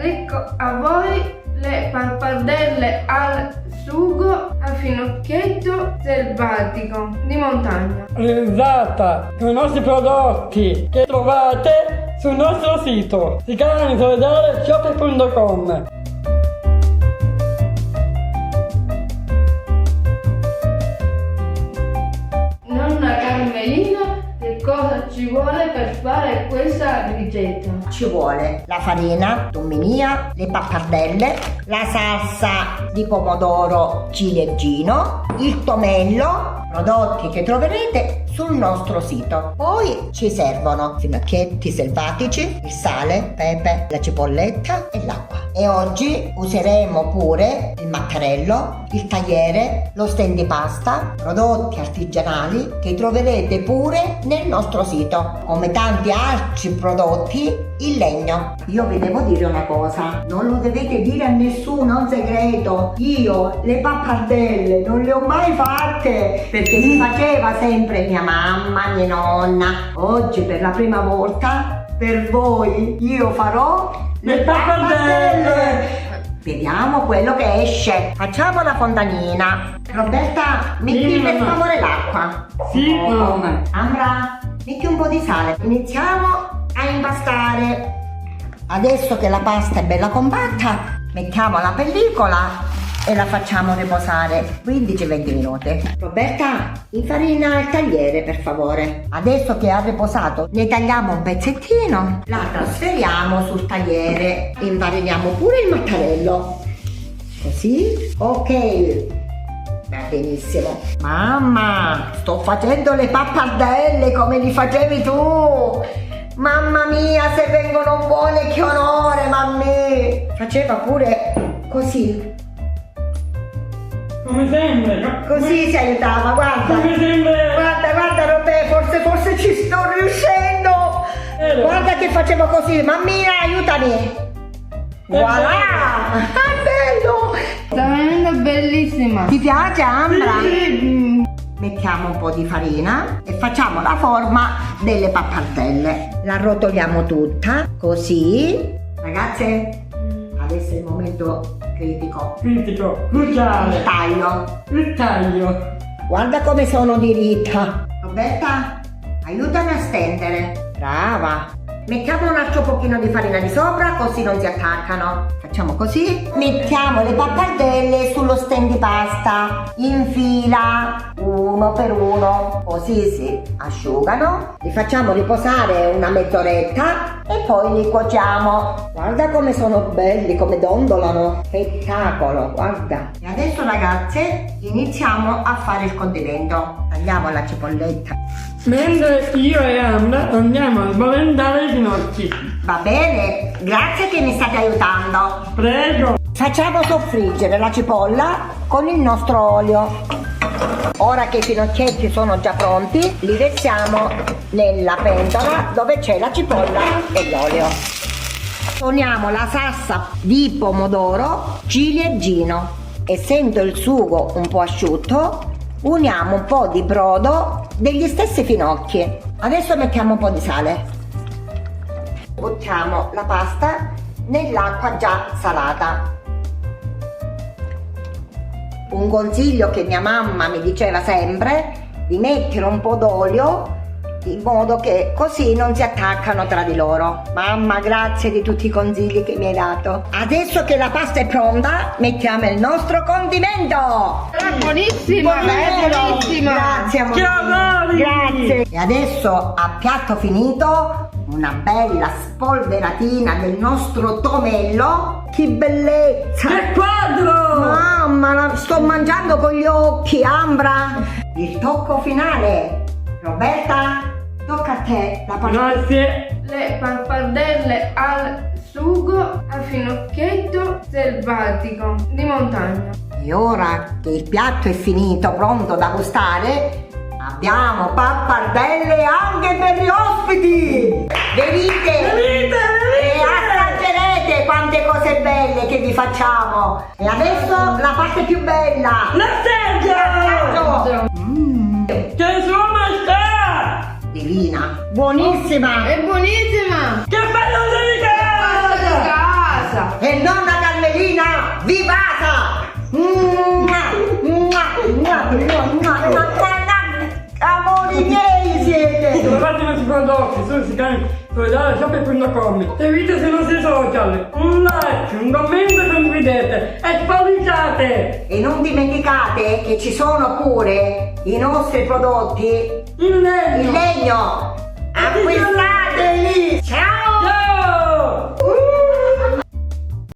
Ecco a voi le pappardelle al sugo a finocchietto selvatico di montagna. Realizzata con i nostri prodotti che trovate sul nostro sito sicilianisolidaleshop.com. Nonna Carmelina, che cosa ci vuole per fare questa ricetta? Ci vuole la farina, tumminia, le pappardelle, la salsa di pomodoro ciliegino, il tomello, prodotti che troverete sul nostro sito. Poi ci servono finocchietti selvatici, il sale, pepe, la cipolletta e l'acqua. E oggi useremo pure il mattarello, il tagliere, lo stendipasta, prodotti artigianali che troverete pure nel nostro sito, come tanti altri prodotti in legno. Io vi devo dire una cosa, non lo dovete dire a nessuno, è un segreto. Io le pappardelle non le ho mai fatte perché mi faceva sempre mia mamma, mia nonna. Oggi per la prima volta per voi io farò le pappardelle. Vediamo quello che esce. Facciamo la fontanina. Roberta, metti per favore l'acqua. Sì, mamma. Ambra, metti un po' di sale. Iniziamo a impastare. Adesso che la pasta è bella compatta, mettiamo la pellicola e la facciamo riposare 15-20 minuti. Roberta, infarina il tagliere per favore. Adesso che ha riposato ne tagliamo un pezzettino, la trasferiamo sul tagliere e infariniamo pure il mattarello. Così, ok. Va benissimo. Mamma, sto facendo le pappardelle come li facevi tu. Mamma mia, se vengono buone che onore, mamma. Faceva pure così. Come sembra? Così si aiutava, guarda. Come sembra? Guarda Roberto, forse ci sto riuscendo. Guarda che facevo così, mammina, aiutami. Voilà! È bello! Sta venendo bellissima. Ti piace, Ambra? Mettiamo un po' di farina e facciamo la forma delle pappardelle. La arrotoliamo tutta, così. Ragazze, adesso è il momento critico. Critico, cruciale. Il taglio. Guarda come sono diritta. Roberta, aiutami a stendere. Brava. Mettiamo un altro pochino di farina di sopra così non si attaccano. Facciamo così. Mettiamo le pappardelle sullo stendipasta in fila, uno per uno, così si asciugano. Li facciamo riposare una mezz'oretta e poi li cuociamo. Guarda come sono belli, come dondolano. Spettacolo, guarda. E adesso ragazze iniziamo a fare il condimento. Tagliamo la cipolletta. Mentre io e Ambra andiamo a sbolendare i finocchi. Va bene, grazie che mi state aiutando. Prego. Facciamo soffriggere la cipolla con il nostro olio. Ora che i finocchietti sono già pronti, li versiamo nella pentola dove c'è la cipolla e l'olio. Poniamo la salsa di pomodoro ciliegino. Essendo il sugo un po' asciutto, uniamo un po' di brodo degli stessi finocchi. Adesso mettiamo un po' di sale. Buttiamo la pasta nell'acqua già salata. Un consiglio che mia mamma mi diceva sempre, di mettere un po' d'olio in modo che così non si attaccano tra di loro. Mamma, grazie di tutti i consigli che mi hai dato. Adesso che la pasta è pronta, mettiamo il nostro condimento. È buonissima, è buonissima. Grazie amore. Grazie. E adesso a piatto finito una bella spolveratina del nostro tomello. Che bellezza! Che quadro! Mamma, sto mangiando con gli occhi, Ambra. Il tocco finale. Roberta, tocca a te. Grazie. Le pappardelle al sugo a finocchietto selvatico di montagna. E ora che il piatto è finito, pronto da gustare, abbiamo pappardelle anche per gli ospiti! Venite! E assaggerete quante cose belle che vi facciamo! E adesso la parte più bella! L'assaggio! Che suona sta! Divina! Buonissima! È buonissima! Che bello sei di casa! Casa! e nonna Carmelina vivata! Amori miei siete! Trovate questi prodotti sul canale solidale shop.com. Seguite sui nostri social. Un like, un commento e condividete. E spolliciate! E non dimenticate che ci sono pure i nostri prodotti In legno! in legno! Acquistateli! Ciao!